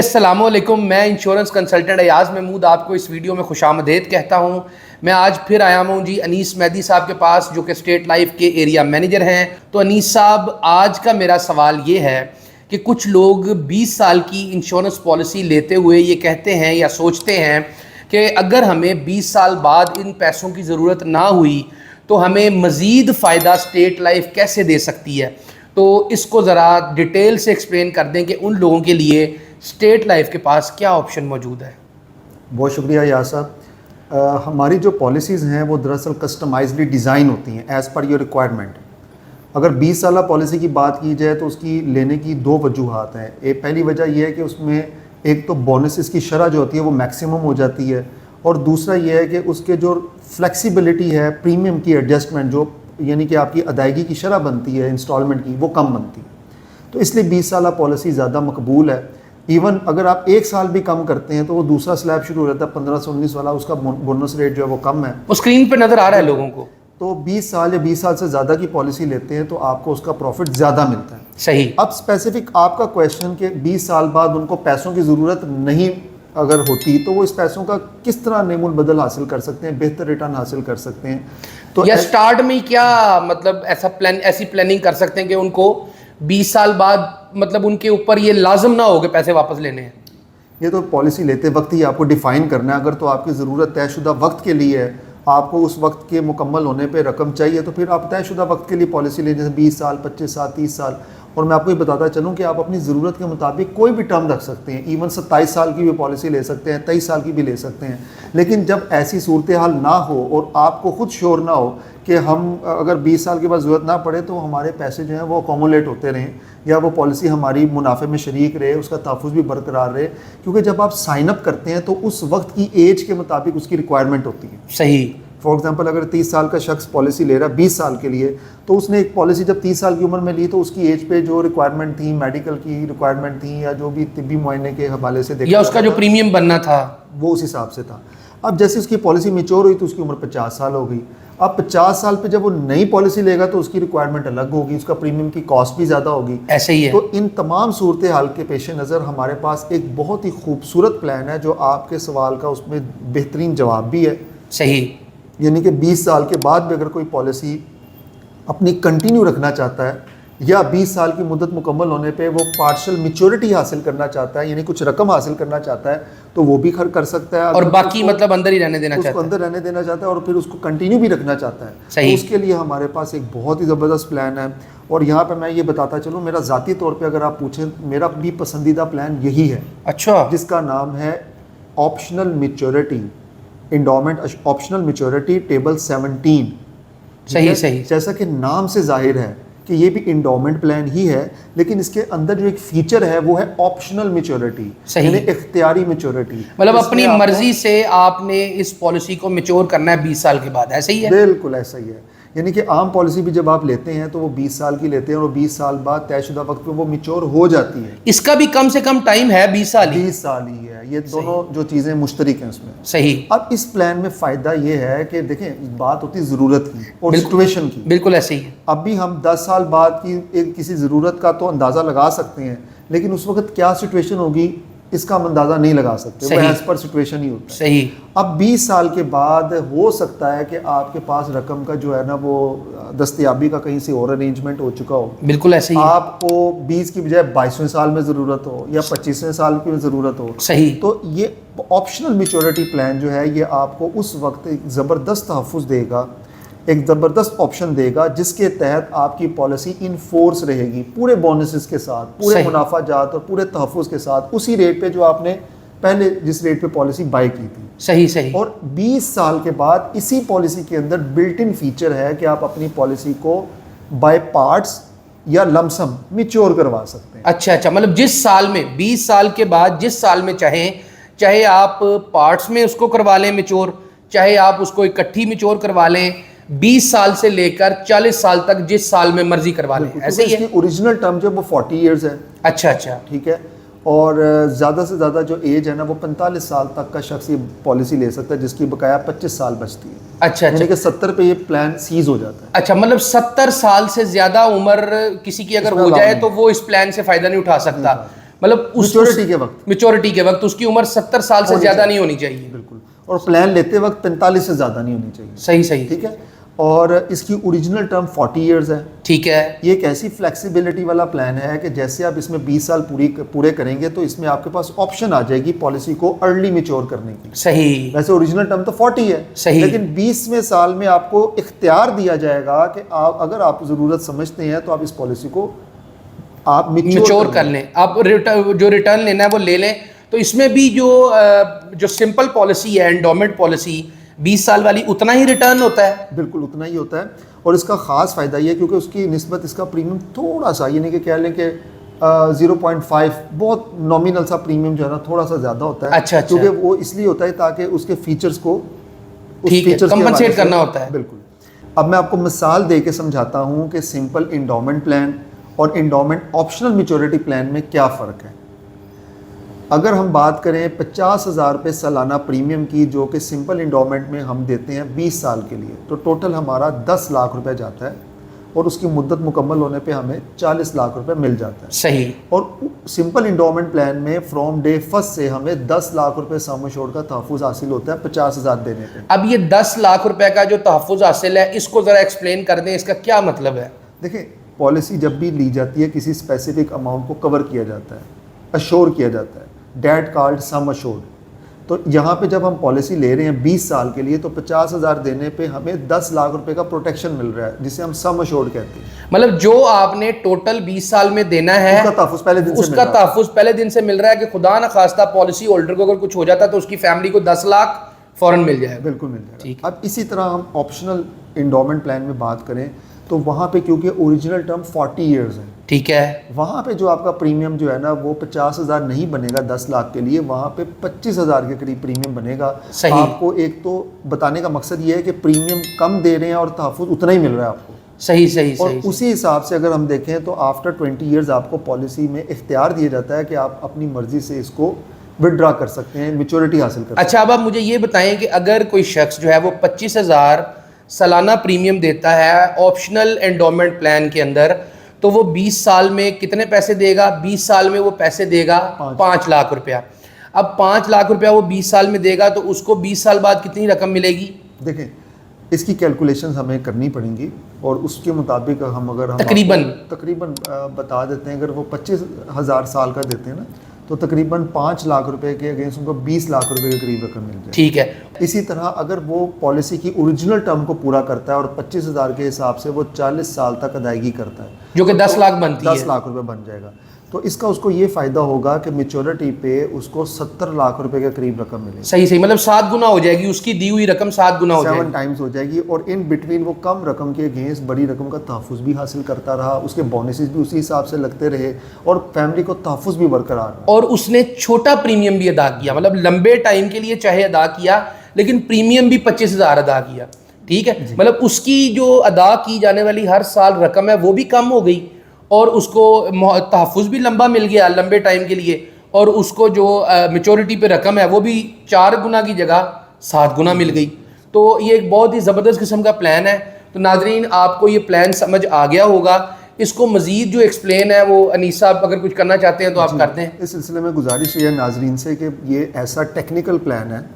السلام علیکم، میں انشورنس کنسلٹنٹ ایاز محمود آپ کو اس ویڈیو میں خوش آمدید کہتا ہوں۔ میں آج پھر آیا ہوں جی انیس مہدی صاحب کے پاس، جو کہ اسٹیٹ لائف کے ایریا مینیجر ہیں۔ تو انیس صاحب، آج کا میرا سوال یہ ہے کہ کچھ لوگ 20 سال کی انشورنس پالیسی لیتے ہوئے یہ کہتے ہیں یا سوچتے ہیں کہ اگر ہمیں 20 سال بعد ان پیسوں کی ضرورت نہ ہوئی تو ہمیں مزید فائدہ اسٹیٹ لائف کیسے دے سکتی ہے۔ تو اس کو ذرا ڈیٹیل سے ایکسپلین کر دیں کہ ان لوگوں کے لیے اسٹیٹ لائف کے پاس کیا آپشن موجود ہے۔ بہت شکریہ یاس صاحب۔ ہماری جو پالیسیز ہیں وہ دراصل کسٹمائزلی ڈیزائن ہوتی ہیں ایز پر یور ریکوائرمنٹ۔ اگر 20 سالہ پالیسی کی بات کی جائے تو اس کی لینے کی دو وجوہات ہیں۔ ایک پہلی وجہ یہ ہے کہ اس میں ایک تو بونسز کی شرح جو ہوتی ہے وہ میکسیمم ہو جاتی ہے، اور دوسرا یہ ہے کہ اس کے جو فلیکسیبلٹی ہے پریمیم کی ایڈجسٹمنٹ، جو یعنی کہ آپ کی ادائیگی کی شرح بنتی ہے انسٹالمنٹ کی، وہ کم بنتی ہے۔ تو اس لیے 20 سالہ پالیسی زیادہ مقبول ہے۔ ایون اگر آپ ایک سال بھی کم کرتے ہیں تو وہ دوسرا سلیب شروع ہو جاتا ہے 15 سے 19 والا، اس کا بونس ریٹ جو ہے وہ کم ہے۔ وہ اسکرین پہ نظر آ رہا ہے لوگوں کو۔ تو 20 سال یا 20 سال سے زیادہ کی پالیسی لیتے ہیں تو آپ کو اس کا پروفٹ زیادہ ملتا ہے۔ صحیح۔ اب اسپیسیفک آپ کا کویشچن کہ 20 سال بعد ان کو پیسوں کی ضرورت نہیں اگر ہوتی تو وہ اس پیسوں کا کس طرح نعم البدل حاصل کر سکتے ہیں، بہتر ریٹرن حاصل کر سکتے ہیں۔ تو یا سٹارٹ میں کیا مطلب ایسی پلاننگ کر سکتے ہیں کہ ان کو 20 سال بعد مطلب ان کے اوپر یہ لازم نہ ہو کہ پیسے واپس لینے ہیں؟ یہ تو پالیسی لیتے وقت ہی آپ کو ڈیفائن کرنا ہے۔ اگر تو آپ کی ضرورت طے شدہ وقت کے لیے ہے، آپ کو اس وقت کے مکمل ہونے پہ رقم چاہیے، تو پھر آپ طے شدہ وقت کے لیے پالیسی لیں، جیسے 20 سال 25 سال 30 سال۔ اور میں آپ کو یہ بتاتا چلوں کہ آپ اپنی ضرورت کے مطابق کوئی بھی ٹرم رکھ سکتے ہیں، ایون 27 سال کی بھی پالیسی لے سکتے ہیں، 23 سال کی بھی لے سکتے ہیں۔ لیکن جب ایسی صورتحال نہ ہو اور آپ کو خود شور نہ ہو کہ ہم اگر 20 سال کے بعد ضرورت نہ پڑے تو ہمارے پیسے جو ہیں وہ اکومولیٹ ہوتے رہیں، یا وہ پالیسی ہماری منافع میں شریک رہے، اس کا تحفظ بھی برقرار رہے۔ کیونکہ جب آپ سائن اپ کرتے ہیں تو اس وقت کی ایج کے مطابق اس کی ریکوائرمنٹ ہوتی ہے۔ صحیح۔ فار ایگزامپل اگر 30 سال کا شخص پالیسی لے رہا ہے 20 سال کے لیے، تو اس نے ایک پالیسی جب 30 سال کی عمر میں لی تو اس کی ایج پہ جو ریکوائرمنٹ تھی، میڈیکل کی ریکوائرمنٹ تھی، یا جو بھی طبی معائنے کے حوالے سے یا اس کا جو پریمیم بننا تھا وہ اس حساب سے تھا۔ اب جیسے اس کی پالیسی میچور ہوئی تو اس کی عمر 50 سال ہو گئی۔ اب 50 سال پہ جب وہ نئی پالیسی لے گا تو اس کی ریکوائرمنٹ الگ ہوگی، اس کا پریمیم کی کاسٹ بھی زیادہ ہوگی۔ ایسے ہی ہے۔ تو ان تمام صورتحال کے پیش نظر ہمارے پاس ایک بہت ہی خوبصورت پلان ہے جو آپ کے سوال کا اس میں بہترین جواب بھی ہے۔ صحیح۔ یعنی کہ 20 سال کے بعد بھی اگر کوئی پالیسی اپنی کنٹینیو رکھنا چاہتا ہے، یا 20 سال کی مدت مکمل ہونے پہ وہ پارشل میچورٹی حاصل کرنا چاہتا ہے، یعنی کچھ رقم حاصل کرنا چاہتا ہے، تو وہ بھی کر سکتا ہے۔ اور باقی مطلب اندر ہی رہنے دینا چاہتا ہے، اس کو اندر رہنے دینا چاہتا ہے، اور پھر اس کو کنٹینیو بھی رکھنا چاہتا ہے۔ صحیح۔ اس کے لیے ہمارے پاس ایک بہت ہی زبردست پلان ہے۔ اور یہاں پہ میں یہ بتاتا چلوں، میرا ذاتی طور پہ اگر آپ پوچھیں، میرا بھی پسندیدہ پلان یہی ہے۔ اچھا۔ جس کا نام ہے optional maturity, endowment optional maturity table 17۔ صحیح صحیح۔ جیسا کہ نام سے ظاہر ہے کہ یہ بھی انڈومنٹ پلان ہی ہے، لیکن اس کے اندر جو ایک فیچر ہے وہ ہے آپشنل میچورٹی، یعنی اختیاری میچورٹی۔ مطلب اپنی مرضی سے آپ نے اس پالیسی کو میچور کرنا ہے 20 سال کے بعد، ایسے ہی ہے؟ بالکل ایسا ہی ہے۔ یعنی کہ عام پالیسی بھی جب آپ لیتے ہیں تو وہ 20 سال کی لیتے ہیں، اور 20 سال بعد طے شدہ وقت پہ وہ میچور ہو جاتی ہے۔ اس کا بھی کم سے کم ٹائم ہے 20 سال ہی؟ 20 سال ہی ہے۔ یہ دونوں جو چیزیں مشترک ہیں اس میں۔ صحیح۔ اب اس پلان میں فائدہ یہ ہے کہ دیکھیں، بات ہوتی ہے ضرورت کی اور سچویشن کی۔ بالکل ایسے ہی ہے۔ اب بھی ہم 10 سال بعد کی کسی ضرورت کا تو اندازہ لگا سکتے ہیں، لیکن اس وقت کیا سچویشن ہوگی اس کا ہم اندازہ نہیں لگا سکتے، وہ ایز پر سچویشن ہی ہوتا ہے۔ صحیح۔ اب 20 سال کے بعد ہو سکتا ہے کہ آپ کے پاس رقم کا جو ہے نا وہ دستیابی کا کہیں سے اور ارینجمنٹ ہو چکا ہو۔ بالکل ایسے ہی۔ آپ کو 20 کی بجائے 22ویں سال میں ضرورت ہو، یا 25ویں سال کی ضرورت ہو۔ صحیح۔ تو یہ آپشنل میچورٹی پلان جو ہے یہ آپ کو اس وقت ایک زبردست تحفظ دے گا، ایک زبردست آپشن دے گا، جس کے تحت آپ کی پالیسی ان فورس رہے گی، پورے بونسز کے ساتھ، پورے منافع جات اور پورے تحفظ کے ساتھ، اسی ریٹ پہ جو آپ نے پہلے جس ریٹ پہ پالیسی بائی کی تھی۔ صحیح صحیح۔ اور 20 سال کے بعد اسی پالیسی کے اندر بلٹ ان فیچر ہے کہ آپ اپنی پالیسی کو بائی پارٹس یا لم سم میچور کروا سکتے ہیں۔ اچھا اچھا، مطلب جس سال میں 20 سال کے بعد جس سال میں چاہے آپ پارٹس میں اس کو کروا لیں میچور، چاہے آپ اس کو اکٹھی میچور کروا لیں، 20 سال سے لے کر 40 سال تک جس سال میں مرضی کروا لیں، ایسے ہی ہے؟ اس کی اوریجنل ٹرم جو وہ 40 ایئرز ہے۔ اچھا اچھا، ٹھیک ہے۔ اور زیادہ سے زیادہ جو ایج ہے نا وہ 45 سال تک کا شخص یہ پالیسی لے سکتا ہے، جس کی بقایا 25 سال بچتی ہے۔ اچھا اچھا، یعنی کہ 70 پہ یہ پلان سیز ہو جاتا ہے۔ اچھا، مطلب 70 سال سے زیادہ عمر کسی کی اگر ہو جائے تو وہ اس پلان سے فائدہ نہیں اٹھا سکتا۔ मतलब میچورٹی کے وقت उसकी उम्र 70 साल से ज़्यादा नहीं होनी चाहिए. बिल्कुल. और प्लान लेते वक्त 45 से ज़्यादा नहीं होनी चाहिए. सही. ठीक है. और इसकी ओरिजिनल टर्म 40 ईयर्स है. ठीक है. ये एक ऐसी फ्लेक्सिबिलिटी वाला प्लान है कि जैसे आप इसमें 20 साल पूरे करेंगे तो इसमें आपके पास ऑप्शन आ जाएगी पॉलिसी को अर्ली मैच्योर करने की. सही. वैसे ओरिजिनल टर्म तो 40 है. सही. लेकिन 20वें साल में आपको इख्तियार दिया जाएगा कि आप अगर आप ज़रूरत समझते हैं तो आप इस पॉलिसी को आप मैच्योर कर लें. आप जो रिटर्न लेना है वो ले लें. तो इसमें भी जो सिंपल पॉलिसी है, एंडोमेंट पॉलिसी 20 साल वाली, उतना ही रिटर्न होता है. बिल्कुल उतना ही होता है. और इसका ख़ास फ़ायदा ये है क्योंकि उसकी निस्बत इसका प्रीमियम थोड़ा सा, यानी कि कह लें कि 0.5 बहुत नॉमिनल सा प्रीमियम जो है ना थोड़ा सा ज़्यादा होता है. अच्छा. क्योंकि वो इसलिए होता है ताकि उसके फीचर्स को कंपनसेट करना होता है. बिल्कुल. अब मैं आपको मिसाल दे के समझाता हूँ कि सिंपल इंडोमेंट प्लान और इंडोमेंट ऑप्शनल मैच्योरिटी प्लान में क्या फ़र्क है. अगर हम बात करें 50,000 रुपये सालाना प्रीमियम की जो कि सिंपल इंडोमेंट में हम देते हैं 20 साल के लिए, तो टोटल हमारा 10 लाख रुपए जाता है और उसकी मुद्दत मुकम्मल होने पे हमें 40 लाख रुपए मिल जाता है. सही. और सिंपल इंडोमेंट प्लान में फ्रॉम डे फर्स्ट से हमें 10 लाख रुपए सम एश्योर्ड का तहफ़्फ़ुज़ हासिल होता है 50,000 देने पे. अब ये 10 लाख रुपए का जो तहफ़्फ़ुज़ हासिल है, इसको ज़रा एक्सप्लेन कर दें, इसका क्या मतलब है. देखिए, पॉलिसी जब भी ली जाती है किसी स्पेसिफिक अमाउंट को कवर किया जाता है, अश्योर किया जाता है, डेट कॉल्ड सम अश्योर्ड. तो यहाँ पे जब हम पॉलिसी ले रहे हैं 20 साल के लिए तो 50,000 देने पे हमें 10 लाख रुपए का प्रोटेक्शन मिल रहा है, जिसे हम सम अश्योर्ड कहते हैं. मतलब जो आपने टोटल 20 साल में देना है उसका तहफ़्फ़ुज़ पहले दिन से मिल रहा है कि खुदा ना खास्ता पॉलिसी होल्डर को अगर कुछ हो जाता तो उसकी फैमिली को 10 लाख फौरन मिल जाएगा. बिल्कुल मिल जाएगा. अब इसी तरह हम ऑप्शनल इंडोमेंट प्लान में बात करें तो वहाँ पे क्योंकि ओरिजिनल टर्म 40 ईयर्स है. ठीक है. वहाँ पे जो आपका प्रीमियम जो है ना वो 50,000 नहीं बनेगा 10 लाख के लिए, वहाँ पे 25,000 के करीब प्रीमियम बनेगा. सही. आपको एक तो बताने का मकसद ये है कि प्रीमियम कम दे रहे हैं और तहफ़्फ़ुज़ उतना ही मिल रहा है आपको. सही. और उसी हिसाब से अगर हम देखें तो आफ्टर 20 ईयर्स आपको पॉलिसी में इख्तियार दिया जाता है कि आप अपनी मर्जी से इसको विड्रा कर सकते हैं, मैच्योरिटी हासिल कर सकते हैं. अच्छा, अब आप मुझे ये बताएं कि अगर कोई शख्स जो है वो 25,000 सालाना प्रीमियम देता है ऑप्शनल एंडोमेंट प्लान के अंदर, तो वो 20 साल में कितने पैसे देगा. 20 साल में वो पैसे देगा 5 लाख रुपया. अब 5 लाख रुपया वो 20 साल में देगा तो उसको 20 साल बाद कितनी रकम मिलेगी. देखें, इसकी कैलकुलेशन हमें करनी पड़ेंगी और उसके मुताबिक हम तकरीबन बता देते हैं. अगर वो 25,000 साल का देते हैं ना तो तकरीबन 5 लाख रुपए के अगेंस्ट उनको 20 लाख रुपए के करीब रकम मिल जाए. ठीक है. इसी तरह अगर वो पॉलिसी की ओरिजिनल टर्म को पूरा करता है और 25,000 के हिसाब से वो 40 साल तक अदायगी करता है, जो कि 10 लाख बनती है. 10 लाख रुपए बन जाएगा. तो इसका उसको ये फ़ायदा होगा कि मैच्योरिटी पे उसको 70 लाख रुपए के करीब रकम मिलेगी. सही. मतलब 7 गुना हो जाएगी उसकी दी हुई रकम, 7 गुना हो जाएगी, 7 टाइम्स हो जाएगी. और इन बिटवीन वो कम रकम के अगेंस्ट बड़ी रकम का तहफ़्फ़ुज़ भी हासिल करता रहा, उसके बोनसेस भी उसी हिसाब से लगते रहे और फैमिली को तहफ़्फ़ुज़ भी बरकरार रहा. और उसने छोटा प्रीमियम भी अदा किया, मतलब लंबे टाइम के लिए चाहे अदा किया लेकिन प्रीमियम भी 25,000 अदा किया. ठीक है. मतलब उसकी जो अदा की जाने वाली हर साल रकम है वो भी कम हो गई और उसको तहफ़्फ़ुज़ भी लंबा मिल गया लंबे टाइम के लिए, और उसको जो मैच्योरिटी पे रकम है वो भी 4 गुना की जगह 7 गुना मिल गई. तो ये एक बहुत ही ज़बरदस्त किस्म का प्लान है. तो नाजरीन, आपको ये प्लान समझ आ गया होगा. इसको मज़ीद जो एक्सप्लेन है वो अनीस साहब अगर कुछ करना चाहते हैं तो आप करते हैं. इस सिलसिले में गुजारिश है नाजरीन से कि ये ऐसा टेक्निकल प्लान है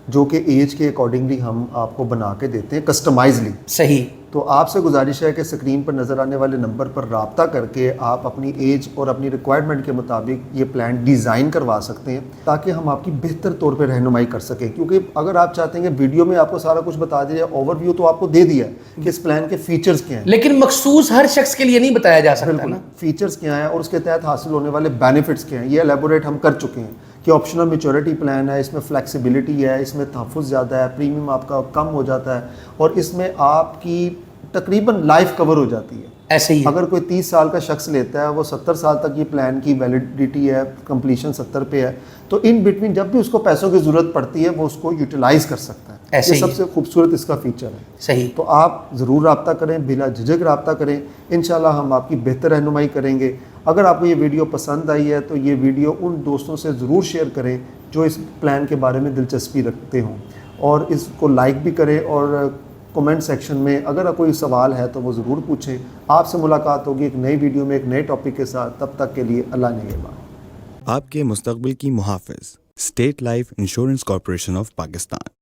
जो कि एज के अकॉर्डिंगली हम आपको बना के देते हैं कस्टमाइजली. सही. तो आपसे गुजारिश है कि स्क्रीन पर नज़र आने वाले नंबर पर रब्ता करके आप अपनी एज और अपनी रिक्वायरमेंट के मुताबिक ये प्लान डिज़ाइन करवा सकते हैं ताकि हम आपकी बेहतर तौर पे रहनुमाई कर सकें. क्योंकि अगर आप चाहते हैं कि वीडियो में आपको सारा कुछ बता दिया, ओवरव्यू तो आपको दे दिया है कि इस प्लान के फ़ीचर्स क्या हैं, लेकिन मखसूस हर शख्स के लिए नहीं बताया जा सकता ना. फ़ीचर्स क्या हैं और उसके तहत हासिल होने वाले बेनिफिट्स क्या हैं, ये एलेबोरेट हम कर चुके हैं कि ऑप्शनल मैच्योरिटी प्लान है, इसमें फ्लेक्सिबिलिटी है, इसमें तहफ़्फ़ुज़ ज़्यादा है, प्रीमियम आपका कम हो जाता है और इसमें आपकी तकरीबन लाइफ कवर हो जाती है. ऐसे ही अगर कोई 30 साल का शख्स लेता है वो 70 साल तक ये प्लान की वैलिडिटी है, कंप्लीशन 70 पे है, तो इन बिटवीन जब भी उसको पैसों की ज़रूरत पड़ती है वो उसको यूटिलाइज़ कर सकता है. ऐसे ये सबसे खूबसूरत इसका फ़ीचर है. सही. तो आप ज़रूर रब्ता करें, बिला झिझक रब्ता करें. इंशाल्लाह हम आपकी बेहतर रहनुमाई करेंगे. अगर आपको ये वीडियो पसंद आई है तो ये वीडियो उन दोस्तों से ज़रूर शेयर करें जो इस प्लान के बारे में दिलचस्पी रखते हों और इसको लाइक भी करें और कमेंट सेक्शन में अगर कोई सवाल है तो वो ज़रूर पूछें. आपसे मुलाकात होगी एक नई वीडियो में एक नए टॉपिक के साथ. तब तक के लिए अल्लाह निगहबान. آپ کے مستقبل کی محافظ state life insurance corporation of Pakistan.